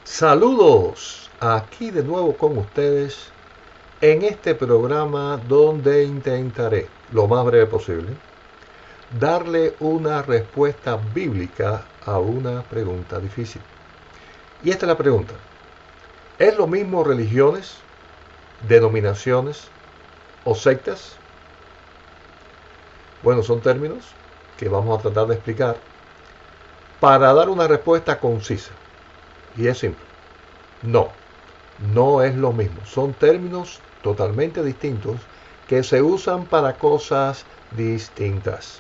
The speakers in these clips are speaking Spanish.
Saludos, aquí de nuevo con ustedes en este programa donde intentaré, lo más breve posible, darle una respuesta bíblica a una pregunta difícil. Y esta es la pregunta. ¿Es lo mismo religiones, denominaciones o sectas? Bueno, son términos que vamos a tratar de explicar para dar una respuesta concisa. Y es simple. No, no es lo mismo. Son términos totalmente distintos que se usan para cosas distintas.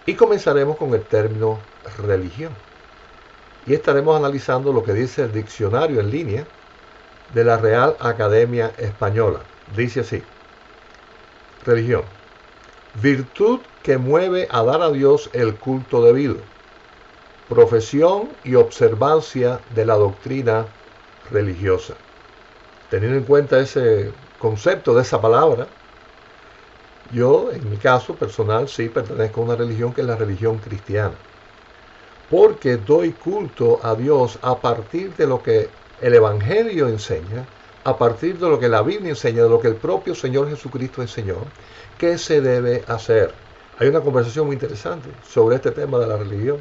Y comenzaremos con el término religión. Y estaremos analizando lo que dice el diccionario en línea de la Real Academia Española. Dice así: religión, virtud que mueve a dar a Dios el culto debido, profesión y observancia de la doctrina religiosa. Teniendo en cuenta ese concepto de esa palabra, yo, en mi caso personal, sí pertenezco a una religión que es la religión cristiana. Porque doy culto a Dios a partir de lo que el Evangelio enseña, a partir de lo que la Biblia enseña, de lo que el propio Señor Jesucristo enseñó, que se debe hacer. Hay una conversación muy interesante sobre este tema de la religión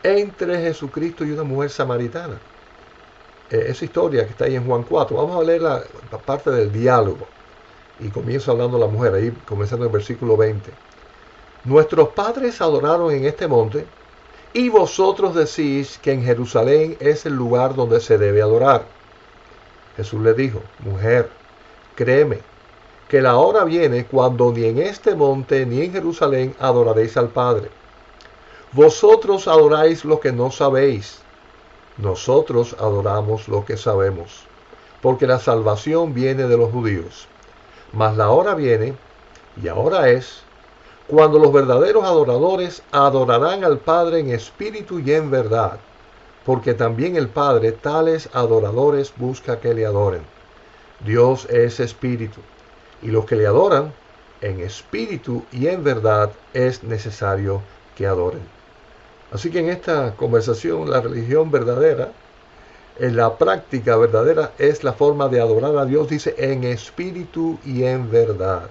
entre Jesucristo y una mujer samaritana. Esa historia que está ahí en Juan 4. Vamos a leer la parte del diálogo. Y comienza hablando la mujer, ahí comenzando en el versículo 20. Nuestros padres adoraron en este monte, y vosotros decís que en Jerusalén es el lugar donde se debe adorar. Jesús le dijo: mujer, créeme, que la hora viene cuando ni en este monte ni en Jerusalén adoraréis al Padre. Vosotros adoráis lo que no sabéis, nosotros adoramos lo que sabemos, porque la salvación viene de los judíos. Mas la hora viene, y ahora es, cuando los verdaderos adoradores adorarán al Padre en espíritu y en verdad, porque también el Padre tales adoradores busca que le adoren. Dios es espíritu, y los que le adoran en espíritu y en verdad es necesario que adoren. Así que en esta conversación, la religión verdadera, en la práctica verdadera, es la forma de adorar a Dios, dice, en espíritu y en verdad.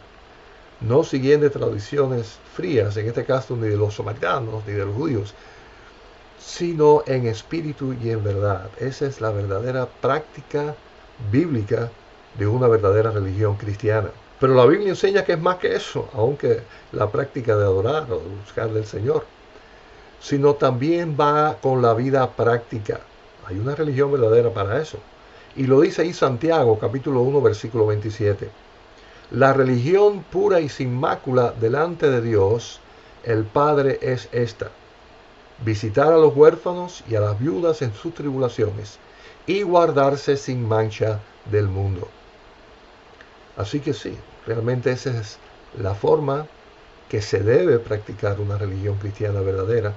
No siguiendo tradiciones frías, en este caso ni de los samaritanos ni de los judíos, sino en espíritu y en verdad. Esa es la verdadera práctica bíblica de una verdadera religión cristiana. Pero la Biblia enseña que es más que eso, aunque la práctica de adorar o de buscar del Señor, sino también va con la vida práctica. Hay una religión verdadera para eso. Y lo dice ahí Santiago, capítulo 1, versículo 27. La religión pura y sin mácula delante de Dios, el Padre, es esta: visitar a los huérfanos y a las viudas en sus tribulaciones, y guardarse sin mancha del mundo. Así que sí, realmente esa es la forma que se debe practicar una religión cristiana verdadera,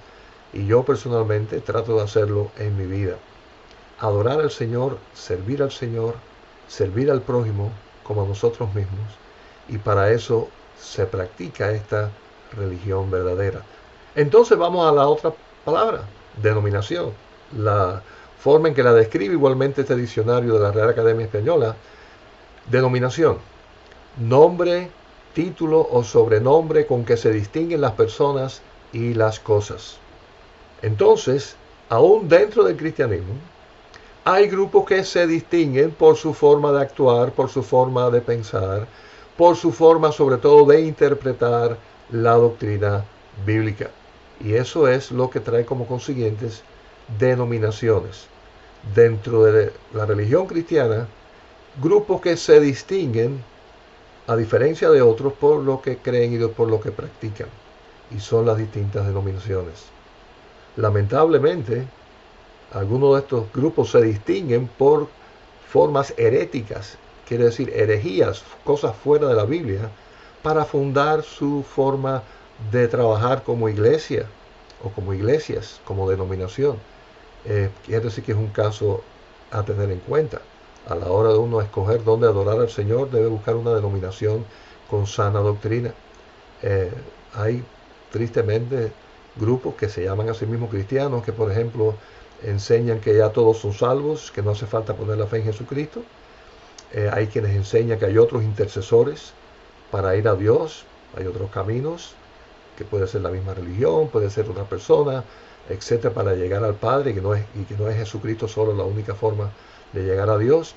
y yo personalmente trato de hacerlo en mi vida. Adorar al Señor, servir al prójimo como a nosotros mismos, y para eso se practica esta religión verdadera. Entonces vamos a la otra palabra, denominación, la forma en que la describe igualmente este diccionario de la Real Academia Española. Denominación: nombre, título o sobrenombre con que se distinguen las personas y las cosas. Entonces, aún dentro del cristianismo, hay grupos que se distinguen por su forma de actuar, por su forma de pensar, por su forma sobre todo de interpretar la doctrina bíblica. Y eso es lo que trae como consiguientes denominaciones. Dentro de la religión cristiana, grupos que se distinguen, a diferencia de otros, por lo que creen y por lo que practican. Y son las distintas denominaciones. Lamentablemente, algunos de estos grupos se distinguen por formas heréticas, quiere decir herejías, cosas fuera de la Biblia, para fundar su forma de trabajar como iglesia o como iglesias, como denominación. Quiere decir que es un caso a tener en cuenta. A la hora de uno escoger dónde adorar al Señor, debe buscar una denominación con sana doctrina. Hay tristemente grupos que se llaman a sí mismos cristianos, que por ejemplo enseñan que ya todos son salvos, que no hace falta poner la fe en Jesucristo. Hay quienes enseñan que hay otros intercesores para ir a Dios, hay otros caminos, que puede ser la misma religión, puede ser otra persona, etcétera, para llegar al Padre, y que no es Jesucristo solo la única forma de llegar a Dios.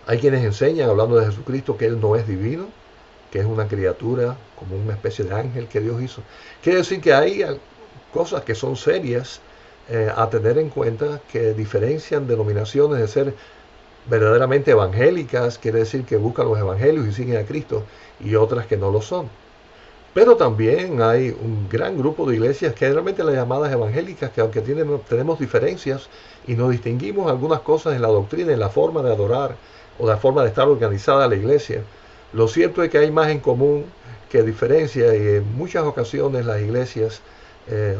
Hay quienes enseñan, hablando de Jesucristo, que Él no es divino, que es una criatura, como una especie de ángel que Dios hizo. Quiere decir que hay cosas que son serias a tener en cuenta, que diferencian denominaciones de ser verdaderamente evangélicas, quiere decir que buscan los evangelios y siguen a Cristo, y otras que no lo son. Pero también hay un gran grupo de iglesias, generalmente las llamadas evangélicas, que aunque tenemos diferencias y nos distinguimos algunas cosas en la doctrina, en la forma de adorar o la forma de estar organizada la iglesia, lo cierto es que hay más en común que diferencia, y en muchas ocasiones las iglesias,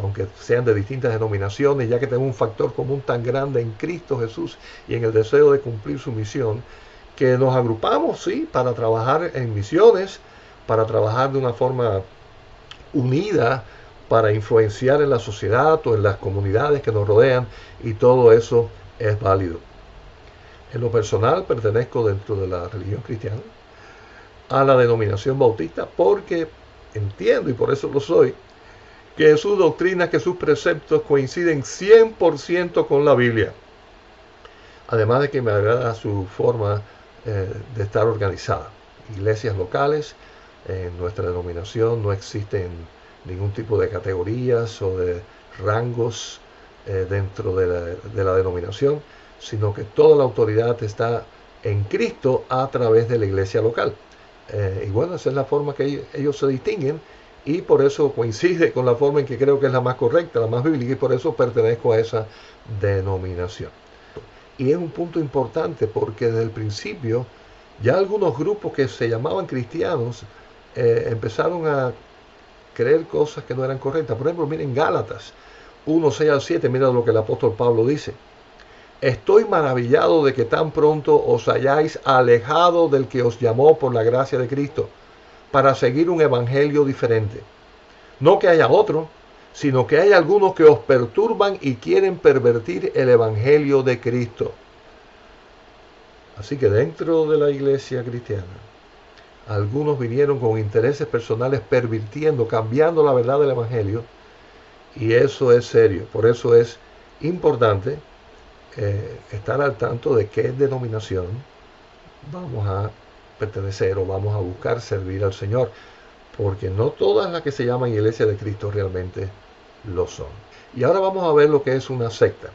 aunque sean de distintas denominaciones, ya que tenemos un factor común tan grande en Cristo Jesús y en el deseo de cumplir su misión, que nos agrupamos, sí, para trabajar en misiones, para trabajar de una forma unida, para influenciar en la sociedad o en las comunidades que nos rodean, y todo eso es válido. En lo personal, pertenezco dentro de la religión cristiana a la denominación bautista, porque entiendo, y por eso lo soy, que sus doctrinas, que sus preceptos coinciden 100% con la Biblia. Además de que me agrada su forma de estar organizada. Iglesias locales, en nuestra denominación no existen ningún tipo de categorías o de rangos dentro de la denominación, sino que toda la autoridad está en Cristo a través de la iglesia local. Y bueno, esa es la forma que ellos se distinguen, y por eso coincide con la forma en que creo que es la más correcta, la más bíblica, y por eso pertenezco a esa denominación. Y es un punto importante, porque desde el principio ya algunos grupos que se llamaban cristianos empezaron a creer cosas que no eran correctas. Por ejemplo, miren Gálatas 1:6-7, mira lo que el apóstol Pablo dice: estoy maravillado de que tan pronto os hayáis alejado del que os llamó por la gracia de Cristo para seguir un evangelio diferente. No que haya otro, sino que hay algunos que os perturban y quieren pervertir el evangelio de Cristo. Así que dentro de la iglesia cristiana, algunos vinieron con intereses personales, pervirtiendo, cambiando la verdad del evangelio, y eso es serio. Por eso es importante estar al tanto de qué denominación vamos a pertenecer o vamos a buscar servir al Señor, porque no todas las que se llaman Iglesia de Cristo realmente lo son. Y ahora vamos a ver lo que es una secta,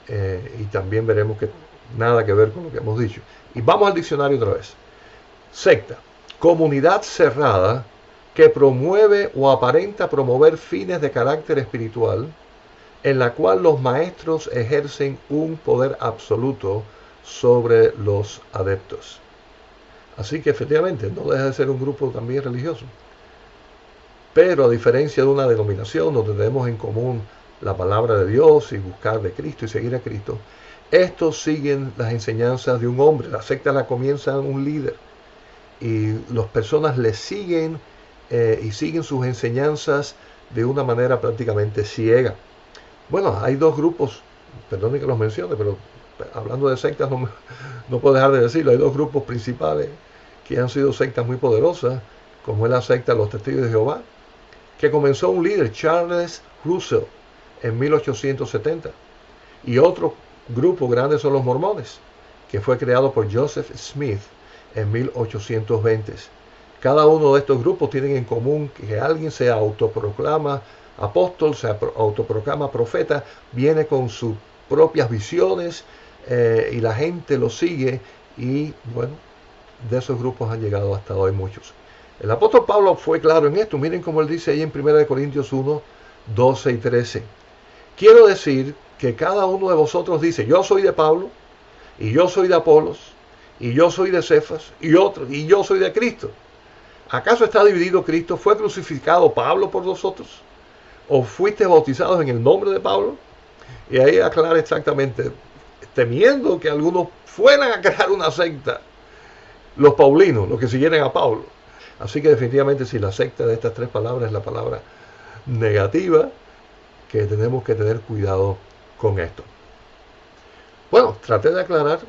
y también veremos que nada que ver con lo que hemos dicho. Y vamos al diccionario otra vez. Secta: comunidad cerrada que promueve o aparenta promover fines de carácter espiritual, en la cual los maestros ejercen un poder absoluto sobre los adeptos. Así que efectivamente no deja de ser un grupo también religioso. Pero a diferencia de una denominación donde tenemos en común la palabra de Dios y buscar de Cristo y seguir a Cristo, estos siguen las enseñanzas de un hombre. La secta la comienza un líder, y las personas le siguen y siguen sus enseñanzas de una manera prácticamente ciega. Bueno, hay dos grupos, perdón que los mencione, pero hablando de sectas no puedo dejar de decirlo. Hay dos grupos principales que han sido sectas muy poderosas, como es la secta de los Testigos de Jehová, que comenzó un líder, Charles Russell, en 1870. Y otro grupo grande son los mormones, que fue creado por Joseph Smith en 1820. Cada uno de estos grupos tienen en común que alguien se autoproclama apóstol, se autoproclama profeta, viene con sus propias visiones, y la gente lo sigue, y bueno, de esos grupos han llegado hasta hoy muchos. El apóstol Pablo fue claro en esto. Miren cómo él dice ahí en 1 Corintios 1:12-13. Quiero decir que cada uno de vosotros dice: yo soy de Pablo, y yo soy de Apolos, y yo soy de Cefas, y otro, y yo soy de Cristo. ¿Acaso está dividido Cristo? ¿Fue crucificado Pablo por vosotros? ¿O fuiste bautizados en el nombre de Pablo? Y ahí aclara exactamente, temiendo que algunos fueran a crear una secta, los paulinos, los que siguieran a Pablo. Así que definitivamente, si la secta de estas tres palabras es la palabra negativa, que tenemos que tener cuidado con esto. Bueno, traté de aclarar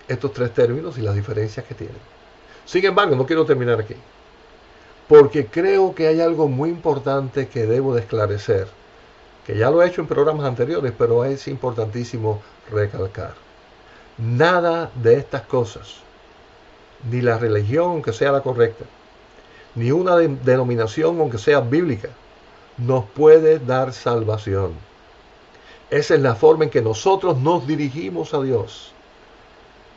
estos tres términos y las diferencias que tienen. Sin embargo, no quiero terminar aquí, porque creo que hay algo muy importante que debo de esclarecer, que ya lo he hecho en programas anteriores, pero es importantísimo recalcar. Nada de estas cosas, ni la religión, aunque sea la correcta, ni una denominación, aunque sea bíblica, nos puede dar salvación. Esa es la forma en que nosotros nos dirigimos a Dios.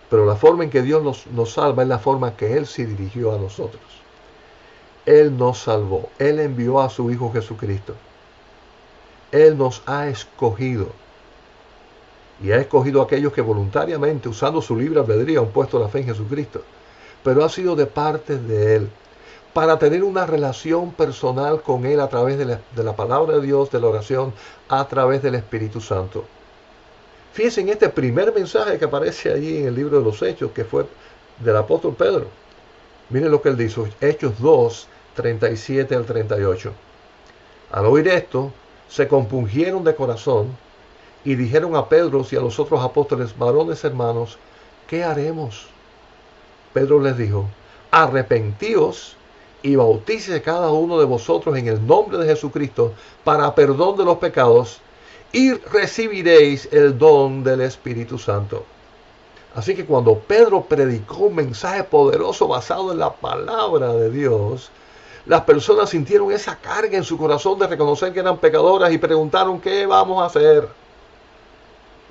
Pero la forma en que Dios nos salva es la forma que Él se dirigió a nosotros. Él nos salvó. Él envió a su Hijo Jesucristo. Él nos ha escogido. Y ha escogido a aquellos que voluntariamente, usando su libre albedrío, han puesto la fe en Jesucristo. Pero ha sido de parte de Él, para tener una relación personal con Él a través de la palabra de Dios, de la oración, a través del Espíritu Santo. Fíjense en este primer mensaje que aparece allí en el libro de los Hechos, que fue del apóstol Pedro. Miren lo que él dijo, Hechos 2, 37 al 38. Al oír esto, se compungieron de corazón y dijeron a Pedro y a los otros apóstoles, varones hermanos, ¿qué haremos? Pedro les dijo, arrepentíos y bautícese cada uno de vosotros en el nombre de Jesucristo para perdón de los pecados y recibiréis el don del Espíritu Santo. Así que cuando Pedro predicó un mensaje poderoso basado en la palabra de Dios, las personas sintieron esa carga en su corazón de reconocer que eran pecadoras y preguntaron, ¿qué vamos a hacer?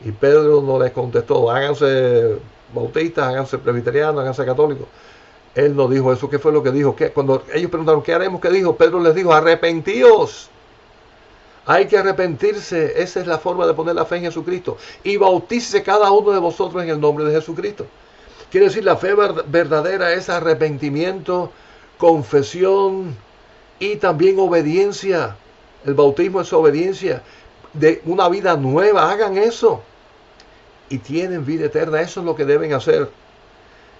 Y Pedro no les contestó, háganse bautistas, háganse presbiterianos, háganse católicos. Él no dijo eso. ¿Qué fue lo que dijo? Cuando ellos preguntaron, ¿qué haremos? ¿Qué dijo? Pedro les dijo, arrepentíos. Hay que arrepentirse. Esa es la forma de poner la fe en Jesucristo. Y bautícese cada uno de vosotros en el nombre de Jesucristo. Quiere decir, la fe verdadera es arrepentimiento, confesión y también obediencia. El bautismo es obediencia de una vida nueva. Hagan eso. Y tienen vida eterna. Eso es lo que deben hacer.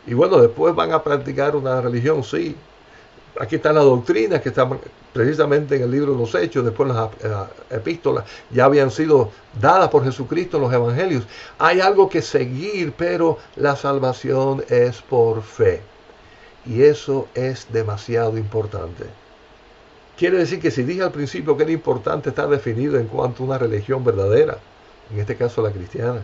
Y bueno, después van a practicar una religión, sí. Aquí están las doctrinas que están precisamente en el libro de los Hechos, después las epístolas ya habían sido dadas por Jesucristo en los evangelios. Hay algo que seguir, pero la salvación es por fe. Y eso es demasiado importante. Quiere decir que si dije al principio que era importante estar definido en cuanto a una religión verdadera, en este caso la cristiana,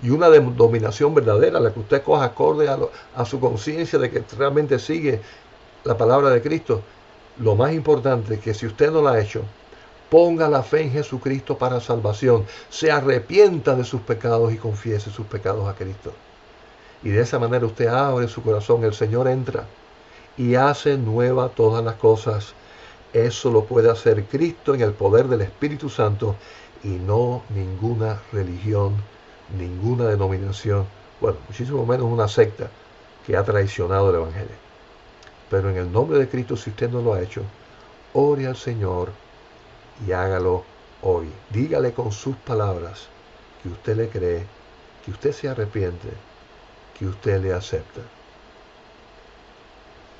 y una dominación verdadera, la que usted coja acorde a su conciencia de que realmente sigue la palabra de Cristo, lo más importante es que si usted no la ha hecho, ponga la fe en Jesucristo para salvación, se arrepienta de sus pecados y confiese sus pecados a Cristo. Y de esa manera usted abre su corazón, el Señor entra y hace nueva todas las cosas. Eso lo puede hacer Cristo en el poder del Espíritu Santo y no ninguna religión, ninguna denominación, bueno, muchísimo menos una secta que ha traicionado el Evangelio. Pero en el nombre de Cristo, si usted no lo ha hecho, ore al Señor y hágalo hoy. Dígale con sus palabras que usted le cree, que usted se arrepiente, que usted le acepta.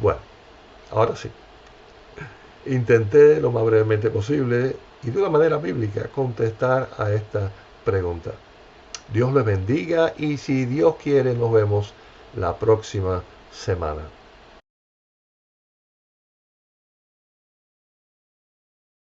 Bueno, ahora sí. Intenté lo más brevemente posible y de una manera bíblica contestar a esta pregunta. Dios les bendiga y si Dios quiere nos vemos la próxima semana.